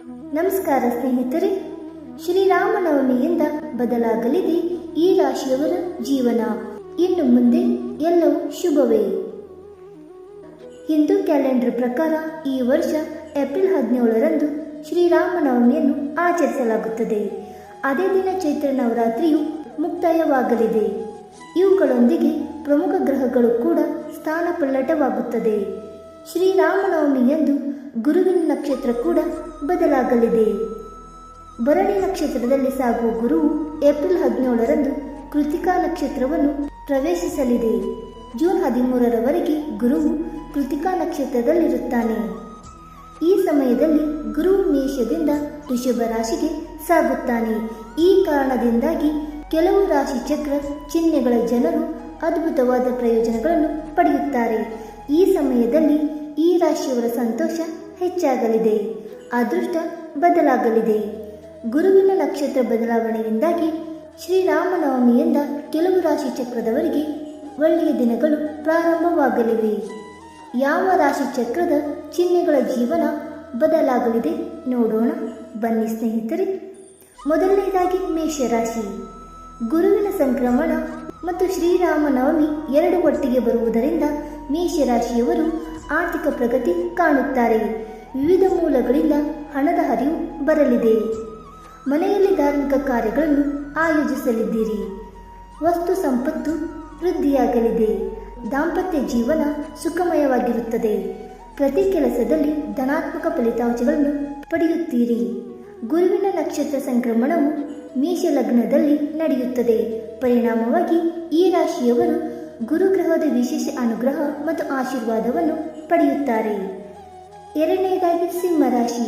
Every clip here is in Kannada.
ನಮಸ್ಕಾರ ಸ್ನೇಹಿತರೆ. ಶ್ರೀರಾಮನವಮಿಯಿಂದ ಬದಲಾಗಲಿದೆ ಈ ರಾಶಿಯವರ ಜೀವನ. ಇನ್ನು ಮುಂದೆ ಎಲ್ಲವೂ ಶುಭವೇ. ಹಿಂದೂ ಕ್ಯಾಲೆಂಡರ್ ಪ್ರಕಾರ ಈ ವರ್ಷ ಏಪ್ರಿಲ್ 17ರಂದು ಶ್ರೀರಾಮನವಮಿಯನ್ನು ಆಚರಿಸಲಾಗುತ್ತದೆ. ಅದೇ ದಿನ ಚೈತ್ರ ನವರಾತ್ರಿಯು ಮುಕ್ತಾಯವಾಗಲಿದೆ. ಇವುಗಳೊಂದಿಗೆ ಪ್ರಮುಖ ಗ್ರಹಗಳು ಕೂಡ ಸ್ಥಾನ ಪಲ್ಲಟವಾಗುತ್ತದೆ. ಶ್ರೀರಾಮನವಮಿಯಂದು ಗುರುವಿನ ನಕ್ಷತ್ರ ಕೂಡ ಬದಲಾಗಲಿದೆ. ಭರಣಿ ನಕ್ಷತ್ರದಲ್ಲಿ ಸಾಗುವ ಗುರುವು ಏಪ್ರಿಲ್ 17ರಂದು ಕೃತಿಕಾ ನಕ್ಷತ್ರವನ್ನು ಪ್ರವೇಶಿಸಲಿದೆ. ಜೂನ್ 13ರವರೆಗೆ ಗುರುವು ಕೃತಿಕಾ ನಕ್ಷತ್ರದಲ್ಲಿರುತ್ತಾನೆ. ಈ ಸಮಯದಲ್ಲಿ ಗುರುವು ಮೇಷದಿಂದ ವೃಷಭ ರಾಶಿಗೆ ಸಾಗುತ್ತಾನೆ. ಈ ಕಾರಣದಿಂದಾಗಿ ಕೆಲವು ರಾಶಿ ಚಕ್ರ ಚಿಹ್ನೆಗಳ ಜನರು ಅದ್ಭುತವಾದ ಪ್ರಯೋಜನಗಳನ್ನು ಪಡೆಯುತ್ತಾರೆ. ಈ ಸಮಯದಲ್ಲಿ ಈ ರಾಶಿಯವರ ಸಂತೋಷ ಹೆಚ್ಚಾಗಲಿದೆ, ಅದೃಷ್ಟ ಬದಲಾಗಲಿದೆ. ಗುರುವಿನ ನಕ್ಷತ್ರ ಬದಲಾವಣೆಯಿಂದಾಗಿ ಶ್ರೀರಾಮನವಮಿಯಿಂದ ಕೆಲವು ರಾಶಿ ಚಕ್ರದವರಿಗೆ ಒಳ್ಳೆಯ ದಿನಗಳು ಪ್ರಾರಂಭವಾಗಲಿವೆ. ಯಾವ ರಾಶಿ ಚಕ್ರದ ಚಿಹ್ನೆಗಳ ಜೀವನ ಬದಲಾಗಲಿದೆ ನೋಡೋಣ ಬನ್ನಿ ಸ್ನೇಹಿತರೆ. ಮೊದಲನೇದಾಗಿ ಮೇಷರಾಶಿ. ಗುರುವಿನ ಸಂಕ್ರಮಣ ಮತ್ತು ಶ್ರೀರಾಮನವಮಿ ಎರಡು ಒಟ್ಟಿಗೆ ಬರುವುದರಿಂದ ಮೇಷರಾಶಿಯವರು ಆರ್ಥಿಕ ಪ್ರಗತಿ ಕಾಣುತ್ತಾರೆ. ವಿವಿಧ ಮೂಲಗಳಿಂದ ಹಣದ ಹರಿವು ಬರಲಿದೆ. ಮನೆಯಲ್ಲಿ ಧಾರ್ಮಿಕ ಕಾರ್ಯಗಳನ್ನು ಆಯೋಜಿಸಲಿದ್ದೀರಿ. ವಸ್ತು ಸಂಪತ್ತು ವೃದ್ಧಿಯಾಗಲಿದೆ. ದಾಂಪತ್ಯ ಜೀವನ ಸುಖಮಯವಾಗಿರುತ್ತದೆ. ಪ್ರತಿ ಕೆಲಸದಲ್ಲಿ ಧನಾತ್ಮಕ ಫಲಿತಾಂಶಗಳನ್ನು ಪಡೆಯುತ್ತೀರಿ. ಗುರುವಿನ ನಕ್ಷತ್ರ ಸಂಕ್ರಮಣವು ಮೇಷ ಲಗ್ನದಲ್ಲಿ ನಡೆಯುತ್ತದೆ. ಪರಿಣಾಮವಾಗಿ ಈ ರಾಶಿಯವರು ಗುರುಗ್ರಹದ ವಿಶೇಷ ಅನುಗ್ರಹ ಮತ್ತು ಆಶೀರ್ವಾದವನ್ನು ಪಡೆಯುತ್ತಾರೆ. ಎರಡನೆಯದಾಗಿ ಸಿಂಹರಾಶಿ.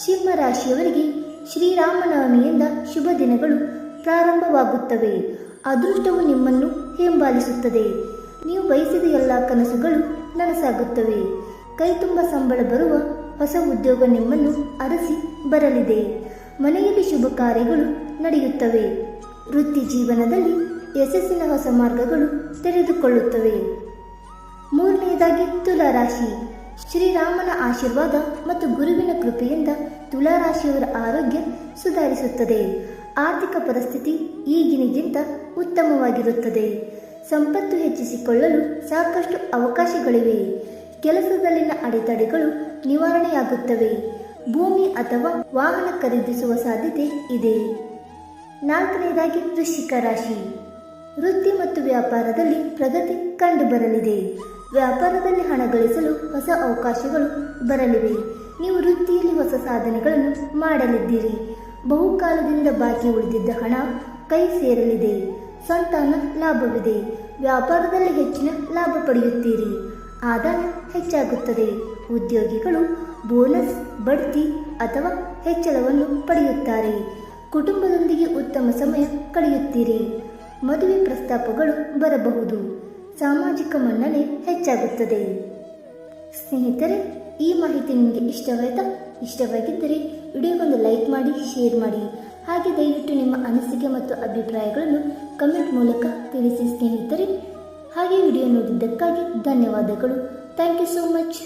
ಸಿಂಹರಾಶಿಯವರಿಗೆ ಶ್ರೀರಾಮನವಮಿಯಿಂದ ಶುಭ ದಿನಗಳು ಪ್ರಾರಂಭವಾಗುತ್ತವೆ. ಅದೃಷ್ಟವು ನಿಮ್ಮನ್ನು ಹಿಂಬಾಲಿಸುತ್ತದೆ. ನೀವು ಬಯಸಿದ ಎಲ್ಲ ಕನಸುಗಳು ನನಸಾಗುತ್ತವೆ. ಕೈ ತುಂಬ ಸಂಬಳ ಬರುವ ಹೊಸ ಉದ್ಯೋಗ ನಿಮ್ಮನ್ನು ಅರಸಿ ಬರಲಿದೆ. ಮನೆಯಲ್ಲಿ ಶುಭ ಕಾರ್ಯಗಳು ನಡೆಯುತ್ತವೆ. ವೃತ್ತಿ ಜೀವನದಲ್ಲಿ ಯಶಸ್ಸಿನ ಹೊಸ ಮಾರ್ಗಗಳು ತೆರೆದುಕೊಳ್ಳುತ್ತವೆ. ಮೂರನೆಯದಾಗಿ ತುಲಾರಾಶಿ. ಶ್ರೀರಾಮನ ಆಶೀರ್ವಾದ ಮತ್ತು ಗುರುವಿನ ಕೃಪೆಯಿಂದ ತುಲಾರಾಶಿಯವರ ಆರೋಗ್ಯ ಸುಧಾರಿಸುತ್ತದೆ. ಆರ್ಥಿಕ ಪರಿಸ್ಥಿತಿ ಈಗಿನಗಿಂತ ಉತ್ತಮವಾಗಿರುತ್ತದೆ. ಸಂಪತ್ತು ಹೆಚ್ಚಿಸಿಕೊಳ್ಳಲು ಸಾಕಷ್ಟು ಅವಕಾಶಗಳಿವೆ. ಕೆಲಸದಲ್ಲಿನ ಅಡೆತಡೆಗಳು ನಿವಾರಣೆಯಾಗುತ್ತವೆ. ಭೂಮಿ ಅಥವಾ ವಾಹನ ಖರೀದಿಸುವ ಸಾಧ್ಯತೆ ಇದೆ. ನಾಲ್ಕನೆಯದಾಗಿ ವೃಶ್ಚಿಕ ರಾಶಿ. ವೃತ್ತಿ ಮತ್ತು ವ್ಯಾಪಾರದಲ್ಲಿ ಪ್ರಗತಿ ಕಂಡುಬರಲಿದೆ. ವ್ಯಾಪಾರದಲ್ಲಿ ಹಣ ಗಳಿಸಲು ಹೊಸ ಅವಕಾಶಗಳು ಬರಲಿವೆ. ನೀವು ವೃತ್ತಿಯಲ್ಲಿ ಹೊಸ ಸಾಧನೆಗಳನ್ನು ಮಾಡಲಿದ್ದೀರಿ. ಬಹುಕಾಲದಿಂದ ಬಾಕಿ ಉಳಿದಿದ್ದ ಹಣ ಕೈ ಸೇರಲಿದೆ. ಸಂತಾನ ಲಾಭವಿದೆ. ವ್ಯಾಪಾರದಲ್ಲಿ ಹೆಚ್ಚಿನ ಲಾಭ ಪಡೆಯುತ್ತೀರಿ. ಆದಾಯ ಹೆಚ್ಚಾಗುತ್ತದೆ. ಉದ್ಯೋಗಿಗಳು ಬೋನಸ್, ಬಡ್ತಿ ಅಥವಾ ಹೆಚ್ಚಳವನ್ನು ಪಡೆಯುತ್ತಾರೆ. ಕುಟುಂಬದೊಂದಿಗೆ ಉತ್ತಮ ಸಮಯ ಕಳೆಯುತ್ತೀರಿ. ಮದುವೆ ಪ್ರಸ್ತಾಪಗಳು ಬರಬಹುದು. ಸಾಮಾಜಿಕ ಮನ್ನಣೆ ಹೆಚ್ಚಾಗುತ್ತದೆ. ಸ್ನೇಹಿತರೆ, ಈ ಮಾಹಿತಿ ನಿಮಗೆ ಇಷ್ಟವಾಯಿತಾ? ಇಷ್ಟವಾಗಿದ್ದರೆ ವಿಡಿಯೋಗೊಂದು ಲೈಕ್ ಮಾಡಿ, ಶೇರ್ ಮಾಡಿ. ಹಾಗೆ ದಯವಿಟ್ಟು ನಿಮ್ಮ ಅನಿಸಿಕೆ ಮತ್ತು ಅಭಿಪ್ರಾಯಗಳನ್ನು ಕಮೆಂಟ್ ಮೂಲಕ ತಿಳಿಸಿ ಸ್ನೇಹಿತರೆ. ಹಾಗೆ ವಿಡಿಯೋ ನೋಡಿದ್ದಕ್ಕಾಗಿ ಧನ್ಯವಾದಗಳು. Thank you so much.